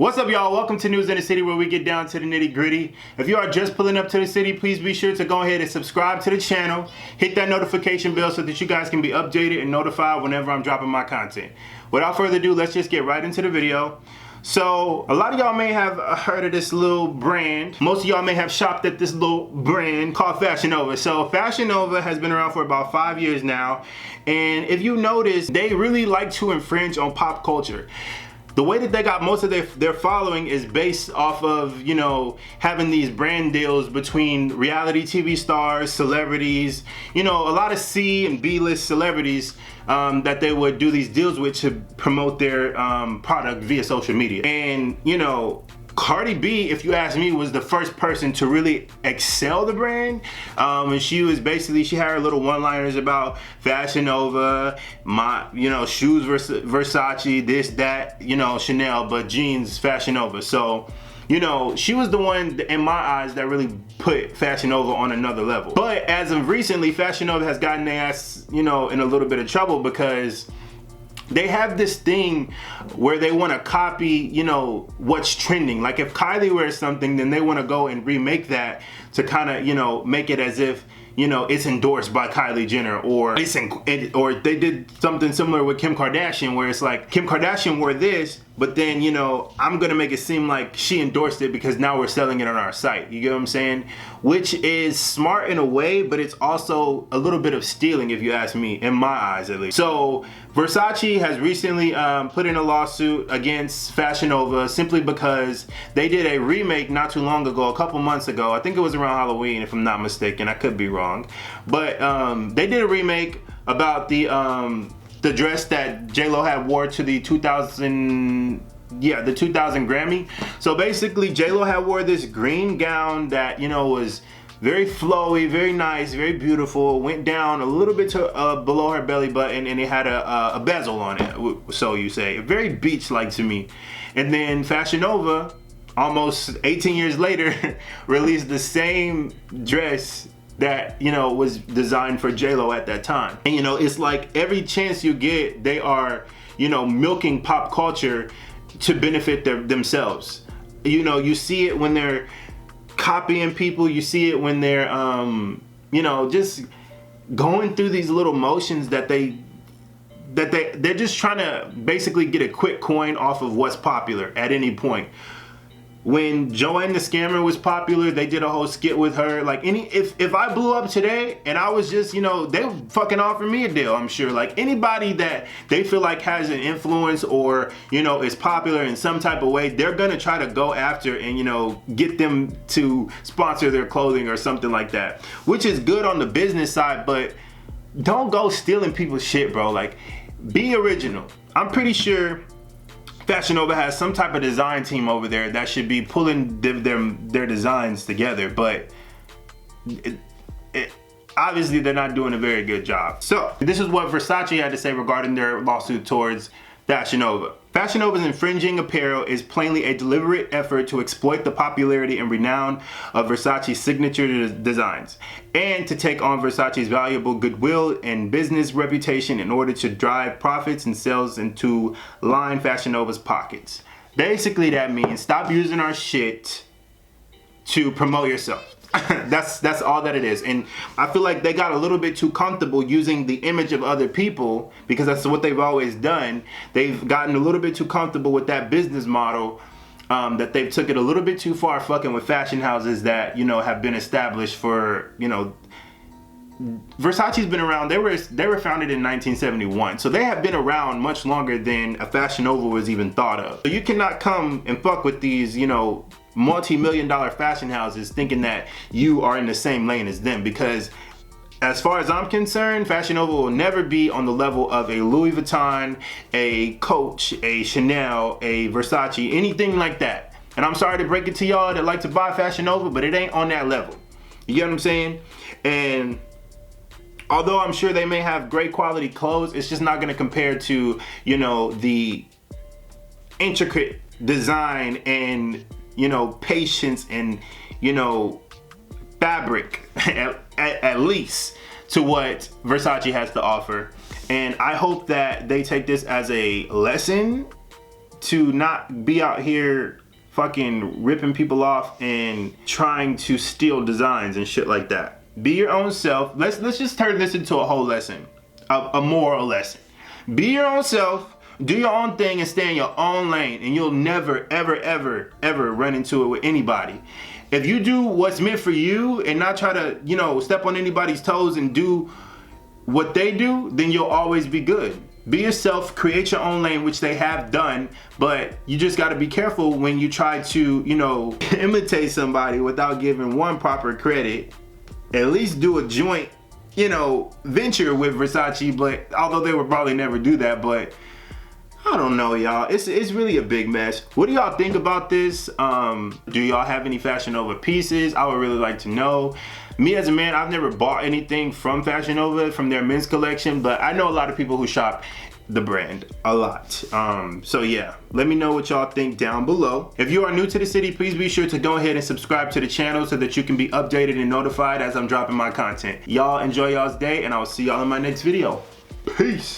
What's up, y'all? Welcome to News in the City, where we get down to the nitty gritty. If you are just pulling up to the city, please be sure to go ahead and subscribe to the channel. Hit that notification bell so that you guys can be updated and notified whenever I'm dropping my content. Without further ado, let's just get right into the video. So, a lot of y'all may have heard of this little brand. Most of y'all may have shopped at this little brand called Fashion Nova. So, Fashion Nova has been around for about 5 years now. And if you notice, they really like to infringe on pop culture. The way that they got most of their following is based off of, you know, having these brand deals between reality TV stars, celebrities, you know, a lot of C and B-list celebrities that they would do these deals with to promote their product via social media. And, you know, Cardi B, if you ask me, was the first person to really excel the brand. And she was basically, she had her little one-liners about Fashion Nova, shoes Versace, this, that, you know, Chanel, but jeans Fashion Nova. So, you know, she was the one, in my eyes, that really put Fashion Nova on another level. But as of recently, Fashion Nova has gotten their ass, you know, in a little bit of trouble because they have this thing where they want to copy, you know, what's trending. Like if Kylie wears something, then they want to go and remake that to kind of, you know, make it as if, you know, it's endorsed by Kylie Jenner, or or they did something similar with Kim Kardashian, where it's like Kim Kardashian wore this, but then, you know, I'm gonna make it seem like she endorsed it because now we're selling it on our site. You get what I'm saying? Which is smart in a way, but it's also a little bit of stealing, if you ask me, in my eyes at least. So Versace has recently put in a lawsuit against Fashion Nova simply because they did a remake not too long ago, a couple months ago. I think it was around Halloween, if I'm not mistaken. I could be wrong, but they did a remake about the dress that J-Lo had wore to the 2000 Grammy. So basically, J-Lo had wore this green gown that, you know, was very flowy, very nice, very beautiful. Went down a little bit to below her belly button, and it had a bezel on it, so you say. Very beach-like to me. And then Fashion Nova, almost 18 years later, released the same dress that, you know, was designed for J-Lo at that time. And, you know, it's like every chance you get, they are, you know, milking pop culture to benefit themselves. You know, you see it when they're copying people, you see it when they're, you know, just going through these little motions that they're just trying to basically get a quick coin off of what's popular at any point. When Joanne the Scammer was popular, they did a whole skit with her. Like, if I blew up today and I was just, you know, they would fucking offer me a deal, I'm sure. Like, anybody that they feel like has an influence or, you know, is popular in some type of way, they're gonna try to go after and, you know, get them to sponsor their clothing or something like that. Which is good on the business side, but don't go stealing people's shit, bro. Like, be original. I'm pretty sure Fashion Nova has some type of design team over there that should be pulling their designs together, but obviously they're not doing a very good job. So this is what Versace had to say regarding their lawsuit towards Fashion Nova. Fashion Nova's infringing apparel is plainly a deliberate effort to exploit the popularity and renown of Versace's signature designs, and to take on Versace's valuable goodwill and business reputation in order to drive profits and sales into line Fashion Nova's pockets. Basically, that means stop using our shit to promote yourself. That's all that it is. And I feel like they got a little bit too comfortable using the image of other people, because that's what they've always done. They've gotten a little bit too comfortable with that business model, that they've took it a little bit too far, fucking with fashion houses that, you know, have been established for, you know, Versace's been around. They were founded in 1971, so they have been around much longer than a Fashion Nova was even thought of. So you cannot come and fuck with these, you know, multi-million-dollar fashion houses thinking that you are in the same lane as them, because as far as I'm concerned, Fashion Nova will never be on the level of a Louis Vuitton, a Coach, a Chanel, a Versace, anything like that. And I'm sorry to break it to y'all that like to buy Fashion Nova, but it ain't on that level. You get what I'm saying? And although I'm sure they may have great quality clothes, it's just not gonna compare to, you know, the intricate design and, you know, patience and, you know, fabric at least to what Versace has to offer. And I hope that they take this as a lesson to not be out here fucking ripping people off and trying to steal designs and shit like that. Be your own self. Let's just turn this into a whole lesson, a moral lesson. Be your own self, do your own thing, and stay in your own lane, and you'll never, ever, ever, ever run into it with anybody. If you do what's meant for you and not try to, you know, step on anybody's toes and do what they do, then you'll always be good. Be yourself, create your own lane, which they have done, but you just got to be careful when you try to, you know, imitate somebody without giving one proper credit. At least do a joint, you know, venture with Versace, but although they would probably never do that, but I don't know, y'all. It's really a big mess. What do y'all think about this? Do y'all have any Fashion Nova pieces? I would really like to know. Me as a man, I've never bought anything from Fashion Nova, from their men's collection, but I know a lot of people who shop the brand a lot. So yeah, let me know what y'all think down below. If you are new to the city, please be sure to go ahead and subscribe to the channel so that you can be updated and notified as I'm dropping my content. Y'all enjoy y'all's day, and I'll see y'all in my next video. Peace.